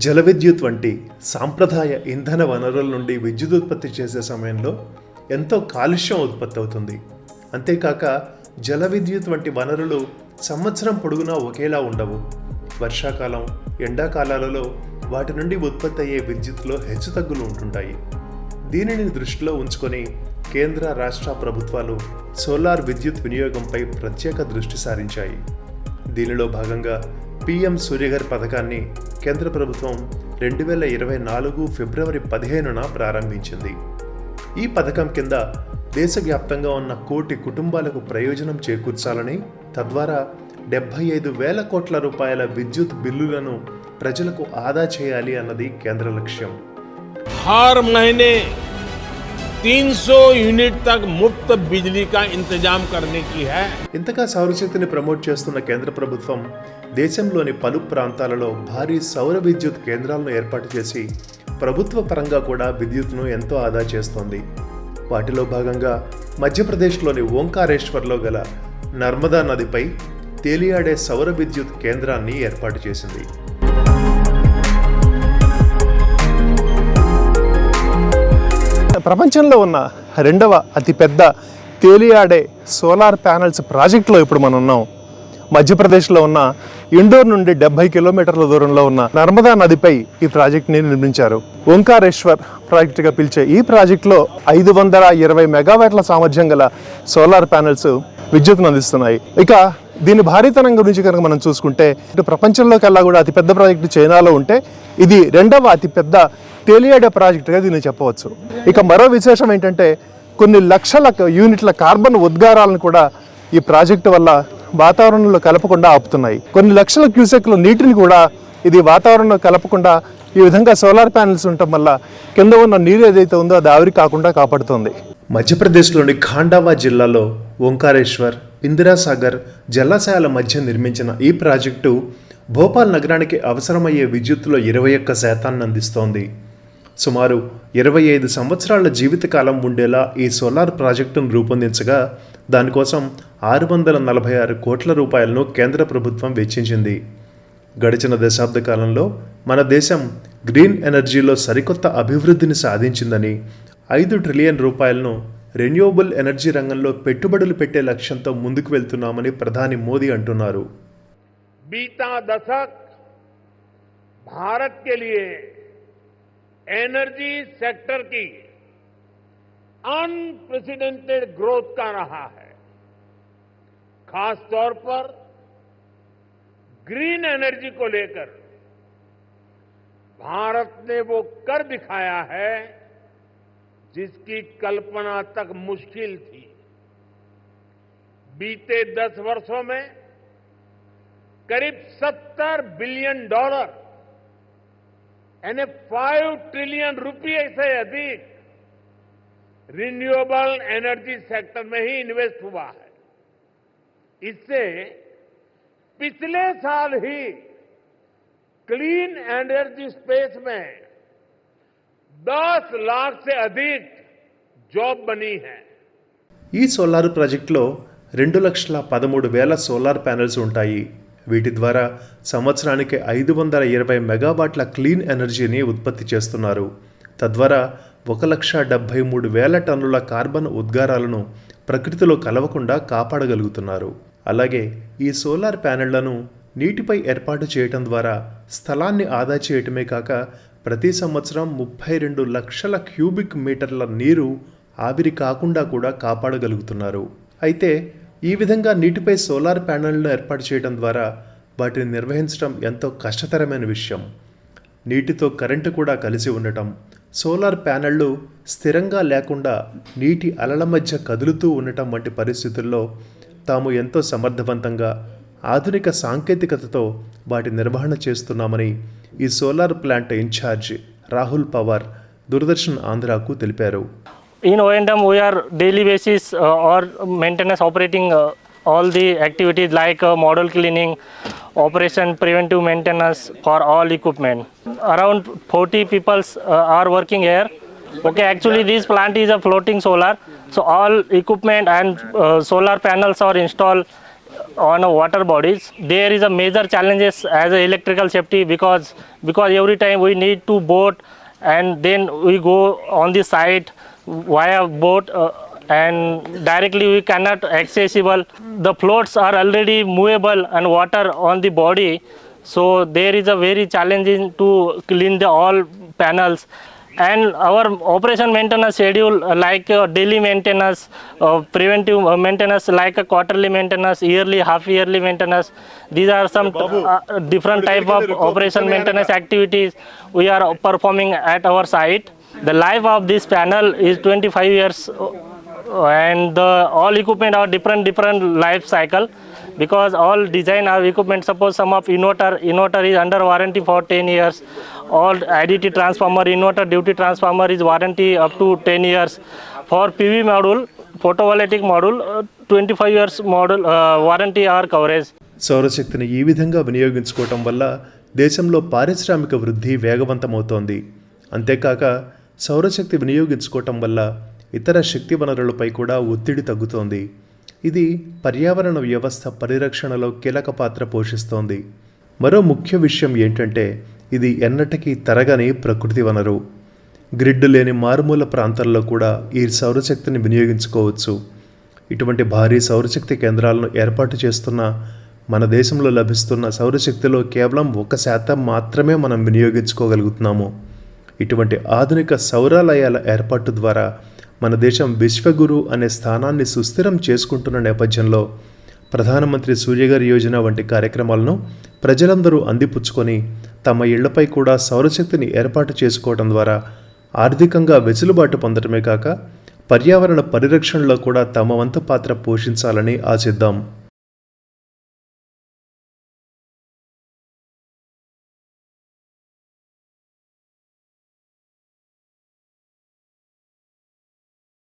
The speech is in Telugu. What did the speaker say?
జల విద్యుత్ వంటి సాంప్రదాయ ఇంధన వనరుల నుండి విద్యుత్ ఉత్పత్తి చేసే సమయంలో ఎంతో కాలుష్యం ఉత్పత్తి అవుతుంది. అంతేకాక జల విద్యుత్ వంటి వనరులు సంవత్సరం పొడుగునా ఒకేలా ఉండవు. వర్షాకాలం, ఎండాకాలాలలో వాటి నుండి ఉత్పత్తి అయ్యే విద్యుత్లో హెచ్చుతగ్గులు ఉంటుంటాయి. దీనిని దృష్టిలో ఉంచుకొని కేంద్ర రాష్ట్ర ప్రభుత్వాలు సోలార్ విద్యుత్ వినియోగంపై ప్రత్యేక దృష్టి సారించాయి. దీనిలో భాగంగా PM సూర్యఘర్ పథకాన్ని కేంద్ర ప్రభుత్వం 2024 ఫిబ్రవరి 15న ప్రారంభించింది. ఈ పథకం కింద దేశవ్యాప్తంగా ఉన్న 1 కోటి కుటుంబాలకు ప్రయోజనం చేకూర్చాలని, తద్వారా 75,000 కోట్ల రూపాయల విద్యుత్ బిల్లులను ప్రజలకు ఆదా చేయాలి అన్నది కేంద్ర లక్ష్యం. हर महीने 300 यूनिट तक मुफ्त बिजली का इंतजाम करने की है. ఇంతగా సౌరశక్తిని ప్రమోట్ చేస్తున్న కేంద్ర ప్రభుత్వం దేశంలోని పలు ప్రాంతాలలో భారీ సౌర విద్యుత్ కేంద్రాలను ఏర్పాటు చేసి ప్రభుత్వ పరంగా కూడా విద్యుత్ను ఎంతో ఆదా చేస్తోంది. వాటిలో భాగంగా మధ్యప్రదేశ్లోని ఓంకారేశ్వర్లో గల నర్మదా నదిపై తేలియాడే సౌర విద్యుత్ కేంద్రాన్ని ఏర్పాటు చేసింది. ప్రపంచంలో ఉన్న రెండవ అతిపెద్ద తేలియాడే సోలార్ ప్యానెల్స్ ప్రాజెక్టులో ఇప్పుడు మనం ఉన్నాం. మధ్యప్రదేశ్లో ఉన్న ఇండోర్ నుండి 70 కిలోమీటర్ల దూరంలో ఉన్న నర్మదా నదిపై ఈ ప్రాజెక్ట్ని నిర్మించారు. ఓంకారేశ్వర్ ప్రాజెక్టుగా పిలిచే ఈ ప్రాజెక్టులో 520 మెగావాట్ల సామర్థ్యం గల సోలార్ ప్యానెల్స్ విద్యుత్తును అందిస్తున్నాయి. ఇక దీని భారీతనం గురించి కనుక మనం చూసుకుంటే ఇటు ప్రపంచంలోకెల్లా కూడా అతిపెద్ద ప్రాజెక్టు చైనాలో ఉంటే ఇది రెండవ అతిపెద్ద తేలియాడే ప్రాజెక్టుగా దీన్ని చెప్పవచ్చు. ఇక మరో విశేషం ఏంటంటే కొన్ని లక్షల యూనిట్ల కార్బన్ ఉద్గారాలను కూడా ఈ ప్రాజెక్టు వల్ల వాతావరణంలో కలపకుండా ఆపుతున్నాయి. కొన్ని లక్షల క్యూసెక్ల నీటిని కూడా ఇది వాతావరణంలో కలపకుండా ఈ విధంగా సోలార్ ప్యానెల్స్ ఉండటం వల్ల కింద ఉన్న నీరు ఏదైతే ఉందో అది ఆవిరి కాకుండా కాపాడుతుంది. మధ్యప్రదేశ్లోని ఖాండావా జిల్లాలో ఓంకారేశ్వర్, ఇందిరాసాగర్ జలాశయాల మధ్య నిర్మించిన ఈ ప్రాజెక్టు భోపాల్ నగరానికి అవసరమయ్యే విద్యుత్తులో 21% అందిస్తోంది. సుమారు 25 సంవత్సరాల జీవితకాలం ఉండేలా ఈ సోలార్ ప్రాజెక్టును రూపొందించగా దానికోసం 646 కోట్ల రూపాయలను కేంద్ర ప్రభుత్వం వెచ్చించింది. గడిచిన దశాబ్ద కాలంలో మన దేశం గ్రీన్ ఎనర్జీలో సరికొత్త అభివృద్ధిని సాధించిందని, 5 ట్రిలియన్ రూపాయలను రెన్యూవబుల్ ఎనర్జీ రంగంలో పెట్టుబడులు పెట్టే లక్ష్యంతో ముందుకు వెళ్తున్నామని ప్రధాని మోదీ అంటున్నారు. बीता दशक भारत के लिए एनर्जी सेक्टर की अनप्रेसिडेंटेड ग्रोथ का रहा है. खास तौर पर ग्रीन एनर्जी को लेकर भारत ने वो कर दिखाया है जिसकी कल्पना तक मुश्किल थी. बीते 10 वर्षों में करीब $70 बिलियन यानी 5 ट्रिलियन रुपये से अधिक रिन्यूएबल एनर्जी सेक्टर में ही इन्वेस्ट हुआ है. इससे पिछले साल ही क्लीन एनर्जी स्पेस में 10 लाख से अधिक जॉब बनी है. ఈ సోలార్ ప్రాజెక్టులో 2,13,000 సోలార్ ప్యానెల్స్ ఉంటాయి. వీటి ద్వారా సంవత్సరానికి 520 మెగావాట్ల క్లీన్ ఎనర్జీని ఉత్పత్తి చేస్తున్నారు. తద్వారా 1,73,000 టన్నుల కార్బన్ ఉద్గారాలను ప్రకృతిలో కలవకుండా కాపాడగలుగుతున్నారు. అలాగే ఈ సోలార్ ప్యానెళ్లను నీటిపై ఏర్పాటు చేయటం ద్వారా స్థలాన్ని ఆదా చేయటమే కాక ప్రతి సంవత్సరం 32 లక్షల క్యూబిక్ మీటర్ల నీరు ఆవిరి కాకుండా కూడా కాపాడగలుగుతున్నారు. అయితే ఈ విధంగా నీటిపై సోలార్ ప్యానెళ్లను ఏర్పాటు చేయడం ద్వారా వాటిని నిర్వహించడం ఎంతో కష్టతరమైన విషయం. నీటితో కరెంటు కూడా కలిసి ఉండటం, సోలార్ ప్యానెళ్లు స్థిరంగా లేకుండా నీటి అలల మధ్య కదులుతూ ఉండటం వంటి పరిస్థితుల్లో తాము ఎంతో సమర్థవంతంగా ఆధునిక సాంకేతికతతో వాటి నిర్వహణ చేస్తున్నామని ఈ solar plant incharge Rahul Pawar Doordarshan ఆంధ్రాకు తెలిపారు. In O&M, we are daily basis or maintenance operating all the activities like model cleaning, operation, preventive maintenance for all equipment. Around 40 people are working here. Okay, actually this plant is a floating solar, so all equipment and solar panels are installed on water bodies. There is a major challenges as a electrical safety because every time we need to boat and then we go on the site via boat and directly we cannot accessible. The floats are already movable and water on the body, so there is a very challenging to clean the all panels. And our operation maintenance schedule like daily maintenance, preventive maintenance like a quarterly maintenance, yearly, half yearly maintenance. These are some different type of operation maintenance activities we are performing at our site. The life of this panel is 25 years and all equipment are different life cycle because all design our equipment. Suppose some of inverter is under warranty for 10 years. All IDT transformer, inverter duty transformer is warranty up to 10 years. For PV module, photovoltaic module, 25 years module warranty or coverage. సౌరశక్తిని ఈ విధంగా వినియోగించుకోవటం వల్ల దేశంలో పారిశ్రామిక వృద్ధి వేగవంతమవుతోంది. అంతేకాక సౌరశక్తి వినియోగించుకోవటం వల్ల ఇతర శక్తి వనరులపై కూడా ఒత్తిడి తగ్గుతోంది. ఇది పర్యావరణ వ్యవస్థ పరిరక్షణలో కీలక పాత్ర పోషిస్తోంది. మరో ముఖ్య విషయం ఏంటంటే ఇది ఎన్నటికీ తరగని ప్రకృతి వనరు. గ్రిడ్ లేని మారుమూల ప్రాంతాల్లో కూడా ఈ సౌరశక్తిని వినియోగించుకోవచ్చు. ఇటువంటి భారీ సౌరశక్తి కేంద్రాలను ఏర్పాటు చేస్తున్న మన దేశంలో లభిస్తున్న సౌరశక్తిలో కేవలం 1% మాత్రమే మనం వినియోగించుకోగలుగుతున్నాము. ఇటువంటి ఆధునిక సౌరాలయాల ఏర్పాటు ద్వారా మన దేశం విశ్వగురు అనే స్థానాన్ని సుస్థిరం చేసుకుంటున్న నేపథ్యంలో ప్రధానమంత్రి సూర్యఘర్ యోజన వంటి కార్యక్రమాలను ప్రజలందరూ అందిపుచ్చుకొని తమ ఇళ్లపై కూడా సౌరశక్తిని ఏర్పాటు చేసుకోవడం ద్వారా ఆర్థికంగా వెసులుబాటు పొందడమే కాక పర్యావరణ పరిరక్షణలో కూడా తమ వంతు పాత్ర పోషించాలని ఆశిద్దాం.